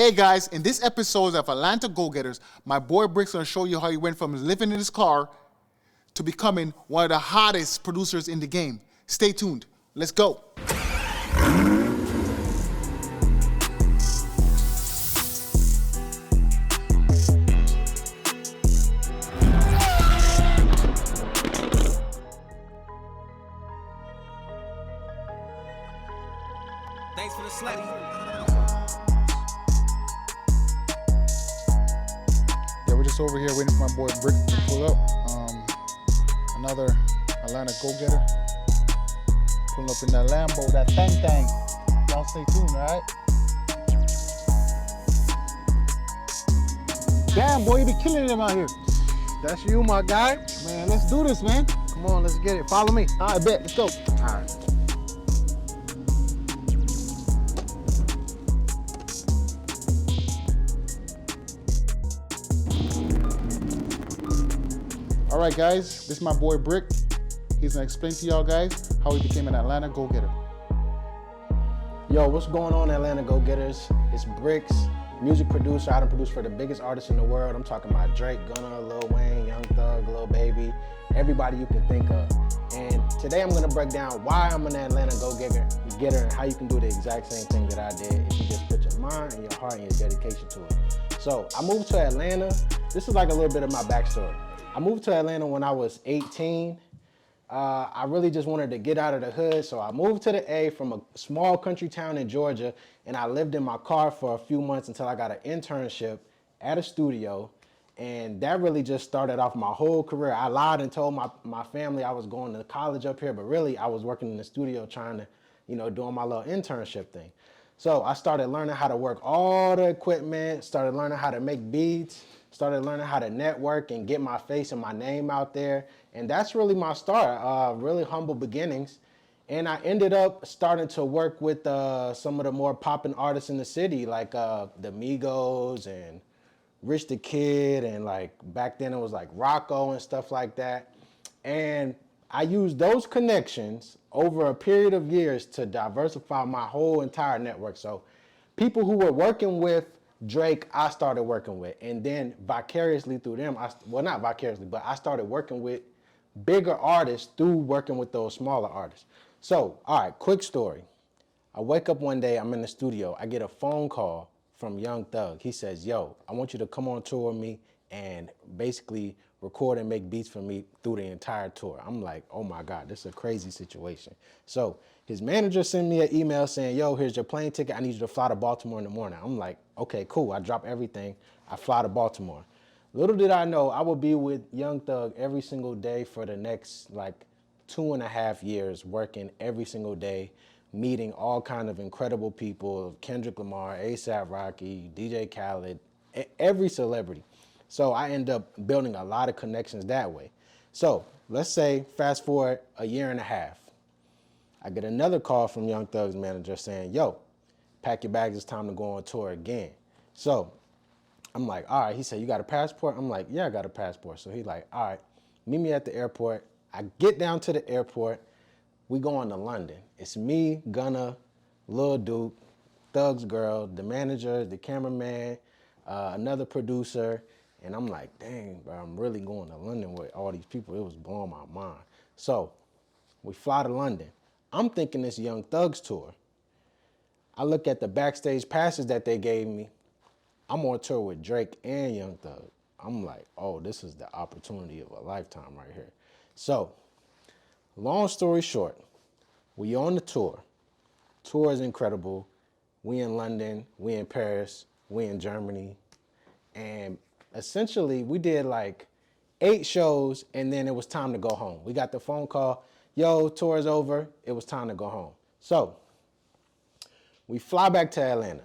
Hey guys, in this episode of Atlanta Go-Getters, my boy Brick's gonna show you how he went from living in his car to becoming one of the hottest producers in the game. Stay tuned. Let's go. Thanks for the slutty. Yeah, we're just over here waiting for my boy Brick to pull up. Another Atlanta Go-Getter. Pulling up in that Lambo, that thang. Y'all stay tuned, all right? Damn, boy, you be killing them out here. That's you, my guy. Man, let's do this, man. Come on, let's get it. Follow me. All right, bet. Let's go. All right. All right, guys, this is my boy Brick. He's gonna explain to y'all guys how he became an Atlanta Go-Getter. Yo, what's going on, Atlanta Go-Getters? It's Bricks, music producer. I done produced for the biggest artists in the world. I'm talking about Drake, Gunna, Lil Wayne, Young Thug, Lil Baby, everybody you can think of. And today I'm gonna break down why I'm an Atlanta Go-Getter and how you can do the exact same thing that I did if you just put your mind and your heart and your dedication to it. So I moved to Atlanta. This is like a little bit of my backstory. I moved to Atlanta when I was 18. I really just wanted to get out of the hood, so I moved to the A from a small country town in Georgia, and I lived in my car for a few months until I got an internship at a studio, and that really just started off my whole career. I lied and told my family I was going to college up here, but really I was working in the studio trying to, doing my little internship thing. So I started learning how to work all the equipment, started learning how to make beats, started learning how to network and get my face and my name out there. And that's really my start, really humble beginnings. And I ended up starting to work with some of the more popping artists in the city, like the Migos and Rich the Kid, and like back then it was like Rocco and stuff like that. And I used those connections over a period of years to diversify my whole entire network. So people who were working with Drake, I started working with, and then vicariously through them, not vicariously, but I started working with bigger artists through working with those smaller artists. So, all right, quick story. I wake up one day, I'm in the studio, I get a phone call from Young Thug. He says, yo, I want you to come on tour with me and basically record and make beats for me through the entire tour. I'm like, oh my God, this is a crazy situation. So his manager sent me an email saying, yo, here's your plane ticket. I need you to fly to Baltimore in the morning. I'm like, okay, cool. I drop everything. I fly to Baltimore. Little did I know I would be with Young Thug every single day for the next like 2.5 years, working every single day, meeting all kind of incredible people, Kendrick Lamar, A$AP Rocky, DJ Khaled, every celebrity. So I end up building a lot of connections that way. So let's say fast forward a 1.5 years. I get another call from Young Thug's manager saying, yo, pack your bags, it's time to go on tour again. So I'm like, all right. He said, you got a passport? I'm like, yeah, I got a passport. So he's like, all right, meet me at the airport. I get down to the airport. We going to London. It's me, Gunna, Lil Duke, Thug's girl, the manager, the cameraman, another producer. And I'm like, dang, bro, I'm really going to London with all these people. It was blowing my mind. So we fly to London. I'm thinking it's Young Thug's tour. I look at the backstage passes that they gave me. I'm on tour with Drake and Young Thug. I'm like, oh, this is the opportunity of a lifetime right here. So, long story short, we on the tour. Tour is incredible. We in London, we in Paris, we in Germany. And essentially, we did like 8 shows, and then it was time to go home. We got the phone call, yo, tour is over. It was time to go home. So, we fly back to Atlanta.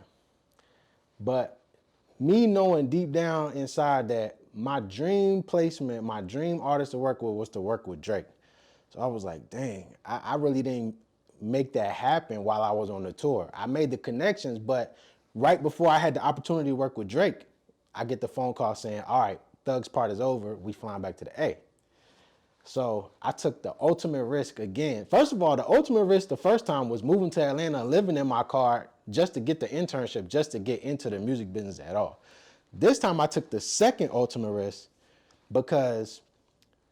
But me knowing deep down inside that my dream placement, my dream artist to work with was to work with Drake. So I was like, dang, I really didn't make that happen while I was on the tour. I made the connections, but right before I had the opportunity to work with Drake, I get the phone call saying, all right, Thug's part is over. We flying back to the A. So I took the ultimate risk again. First of all, the ultimate risk the first time was moving to Atlanta, living in my car just to get the internship, just to get into the music business at all. This time I took the second ultimate risk because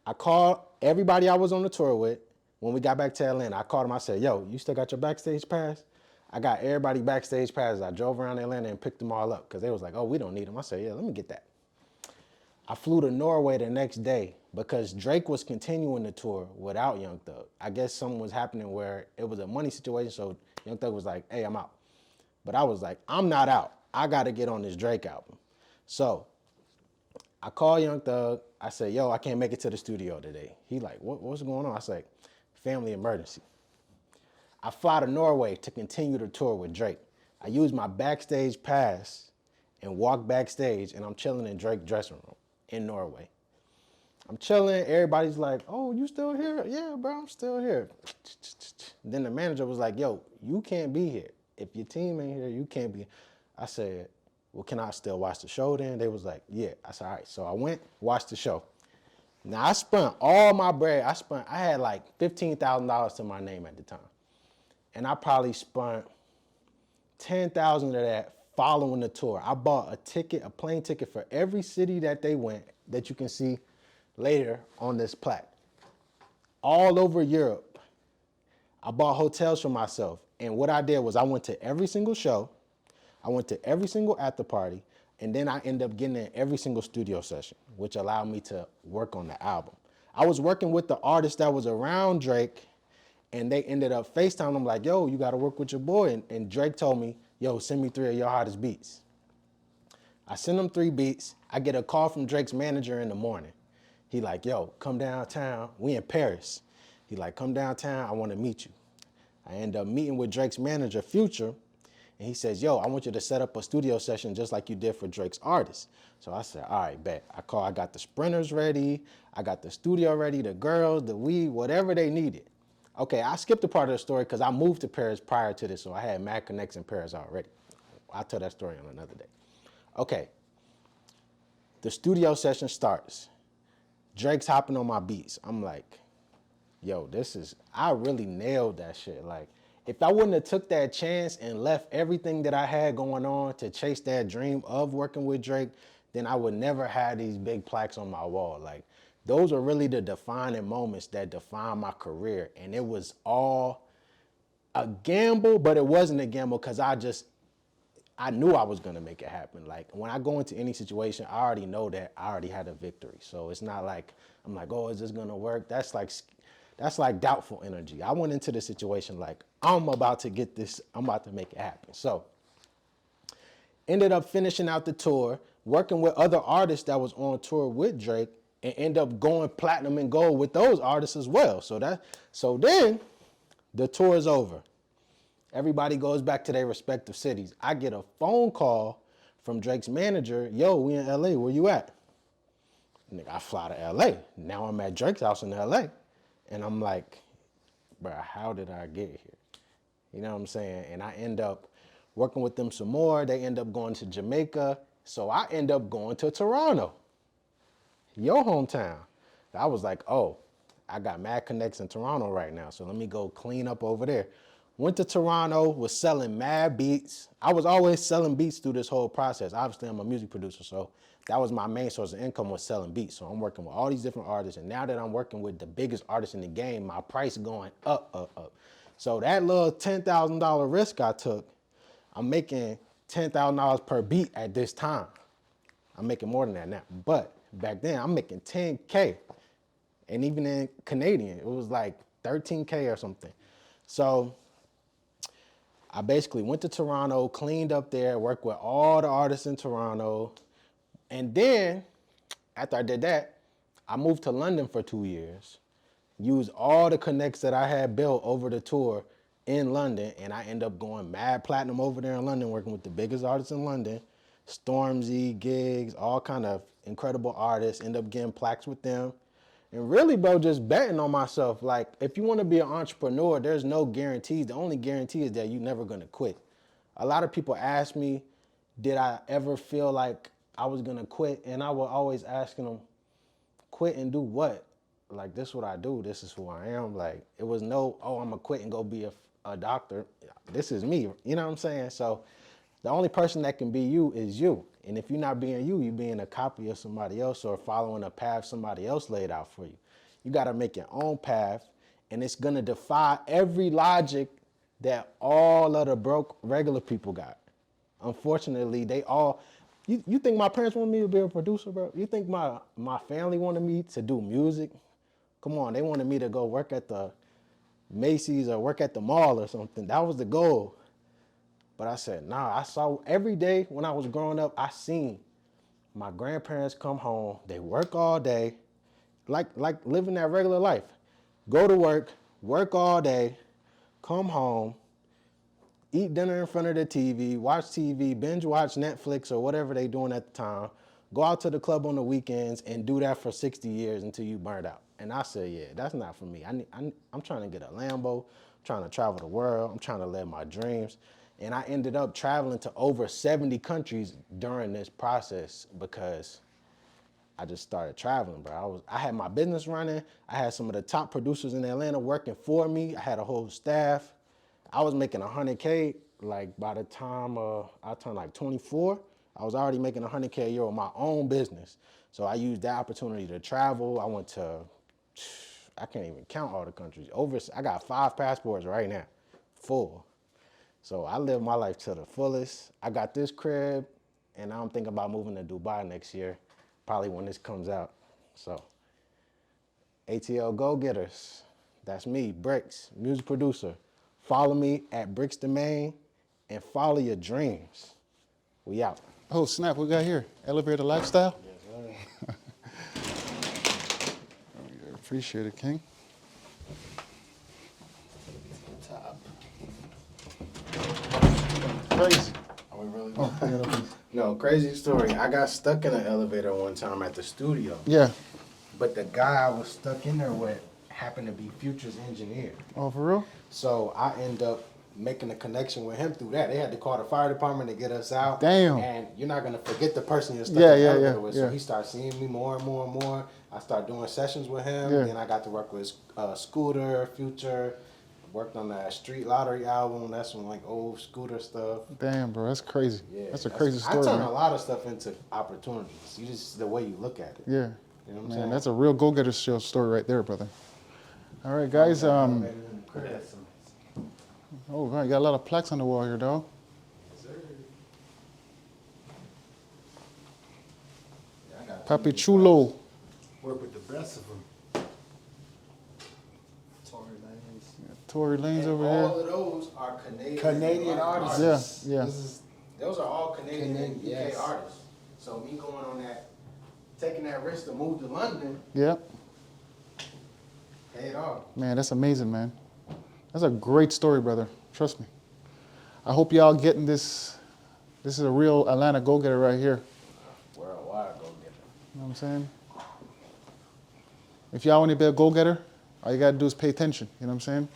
I called everybody I was on the tour with. When we got back to Atlanta, I called them. I said, yo, you still got your backstage pass? I got everybody backstage passes. I drove around Atlanta and picked them all up because they was like, oh, we don't need them. I said, yeah, let me get that. I flew to Norway the next day because Drake was continuing the tour without Young Thug. I guess something was happening where it was a money situation, so Young Thug was like, hey, I'm out. But I was like, I'm not out. I got to get on this Drake album. So I called Young Thug. I said, yo, I can't make it to the studio today. He like, what's going on? I said, family emergency. I fly to Norway to continue the tour with Drake. I use my backstage pass and walk backstage, and I'm chilling in Drake's dressing room in Norway. I'm chilling. Everybody's like, oh, you still here? Yeah, bro, I'm still here. Then the manager was like, yo, you can't be here. If your team ain't here, you can't be. I said, well, can I still watch the show then? They was like, yeah. I said, all right. So I went, watched the show. Now I spent all my bread. I had like $15,000 to my name at the time. And I probably spent $10,000 of that following the tour. I bought a plane ticket for every city that they went that you can see later on this plaque. All over Europe. I bought hotels for myself. And what I did was I went to every single show. I went to every single after party. And then I ended up getting in every single studio session, which allowed me to work on the album. I was working with the artist that was around Drake, and they ended up FaceTiming him like, yo, you got to work with your boy. And Drake told me, yo, send me 3 of your hottest beats. I send him 3 beats. I get a call from Drake's manager in the morning. He like, yo, come downtown. We in Paris. He like, come downtown. I want to meet you. I end up meeting with Drake's manager, Future. And he says, yo, I want you to set up a studio session just like you did for Drake's artist. So I said, all right, bet. I got the sprinters ready. I got the studio ready, the girls, the weed, whatever they needed. Okay, I skipped a part of the story because I moved to Paris prior to this, so I had mad connects in Paris already. I'll tell that story on another day. Okay, the studio session starts. Drake's hopping on my beats. I'm like, yo, I really nailed that shit. Like, if I wouldn't have took that chance and left everything that I had going on to chase that dream of working with Drake, then I would never have these big plaques on my wall. Like, those are really the defining moments that define my career. And it was all a gamble, but it wasn't a gamble because I knew I was gonna make it happen. Like, when I go into any situation, I already know that I already had a victory. So it's not like, I'm like, oh, is this gonna work? That's like doubtful energy. I went into the situation like, I'm about to get this, I'm about to make it happen. So ended up finishing out the tour, working with other artists that was on tour with Drake, and end up going platinum and gold with those artists as well. So then the tour is over. Everybody goes back to their respective cities. I get a phone call from Drake's manager, yo, we in LA, where you at? Nigga, I fly to LA. Now I'm at Drake's house in LA. And I'm like, bro, how did I get here? You know what I'm saying? And I end up working with them some more. They end up going to Jamaica. So I end up going to Toronto, your hometown. I was like, oh, I got mad connects in Toronto right now, so let me go clean up over there. Went to Toronto, was selling mad beats. I was always selling beats through this whole process. Obviously, I'm a music producer, so that was my main source of income, was selling beats. So I'm working with all these different artists, and now that I'm working with the biggest artists in the game, my price going up, up, up. So that little $10,000 risk I took, I'm making $10,000 per beat at this time. I'm making more than that now, but back then I'm making 10K. And even in Canadian, it was like 13K or something. So I basically went to Toronto, cleaned up there, worked with all the artists in Toronto. And then after I did that, I moved to London for 2 years, used all the connects that I had built over the tour in London, and I ended up going mad platinum over there in London, working with the biggest artists in London, Stormzy, Gigs, all kind of incredible artists, end up getting plaques with them. And really, bro, just betting on myself. Like, if you want to be an entrepreneur, there's no guarantees. The only guarantee is that you're never going to quit. A lot of people ask me, did I ever feel like I was going to quit? And I was always asking them, quit and do what? like this is what I do. This is who I am. Like it was no, oh, I'm gonna quit and go be a doctor. This is me. You know what I'm saying? So the only person that can be you is you. And if you're not being you, you're being a copy of somebody else or following a path somebody else laid out for you. You got to make your own path, and it's going to defy every logic that all of the broke regular people got. Unfortunately, they all, you think my parents wanted me to be a producer, bro? You think my family wanted me to do music? Come on, they wanted me to go work at the Macy's or work at the mall or something. That was the goal. But I said, nah, I saw every day when I was growing up, I seen my grandparents come home, they work all day, like living that regular life. Go to work all day, come home, eat dinner in front of the TV, watch TV, binge watch Netflix or whatever they doing at the time, go out to the club on the weekends and do that for 60 years until you burned out. And I said, yeah, that's not for me. I'm trying to get a Lambo, I'm trying to travel the world, I'm trying to live my dreams. And I ended up traveling to over 70 countries during this process because I just started traveling, bro. I had my business running. I had some of the top producers in Atlanta working for me. I had a whole staff. I was making $100K, like by the time I turned like 24, I was already making $100K a year with my own business. So I used that opportunity to travel. I went to, I can't even count all the countries. I got 5 passports right now, full. So I live my life to the fullest. I got this crib, and I'm thinking about moving to Dubai next year, probably when this comes out. So ATL Go-Getters, that's me, Bricks, music producer. Follow me at Bricks the Main and follow your dreams. We out. Oh, snap, what we got here? Elevator Lifestyle? Yes, sir. Appreciate it, King. Top. Crazy. Are we really? Oh, bring it up, please. No, crazy story. I got stuck in an elevator one time at the studio. Yeah. But the guy I was stuck in there with happened to be Future's engineer. Oh, for real? So I end up making a connection with him through that. They had to call the fire department to get us out. Damn. And you're not gonna forget the person you're stuck Yeah, in the yeah, elevator yeah, with. yeah. So he started seeing me more and more and more. I started doing sessions with him. Yeah. Then I got to work with Scooter, Future. Worked on that Street Lottery album. That's some like old Scooter stuff. Damn, bro, that's crazy. Yeah, That's a crazy story, I turn man. a lot of stuff into opportunities. You just the way you look at it. Yeah. You know what I'm Man, saying? that's a real go-getter show story right there, brother. All right, guys. Oh, man, you got a lot of plaques on the wall here, dog. Papi Chulo. Work with the best of them. Tory Lanez. Tory Lanez And over all here. of those are Canadian artists. Yeah, yeah. This is Those are all Canadian and UK yes. artists. So me going on that, taking that risk to move to London, Yeah. paid off. Man, that's amazing, man. That's a great story, brother. Trust me. I hope y'all getting this. This is a real Atlanta go-getter right here. Worldwide go get it. You know what I'm saying? If y'all want to be a go-getter, all you got to do is pay attention. You know what I'm saying?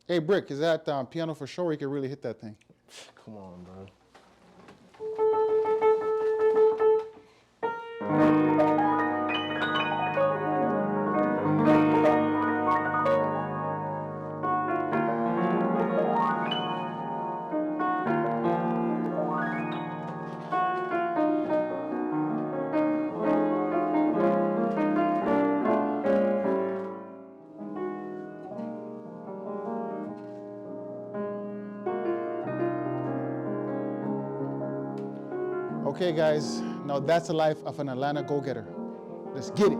Hey, Brick, is that piano for sure? You can really hit that thing. Come on, bro. Okay, guys, now that's the life of an Atlanta go-getter. Let's get it.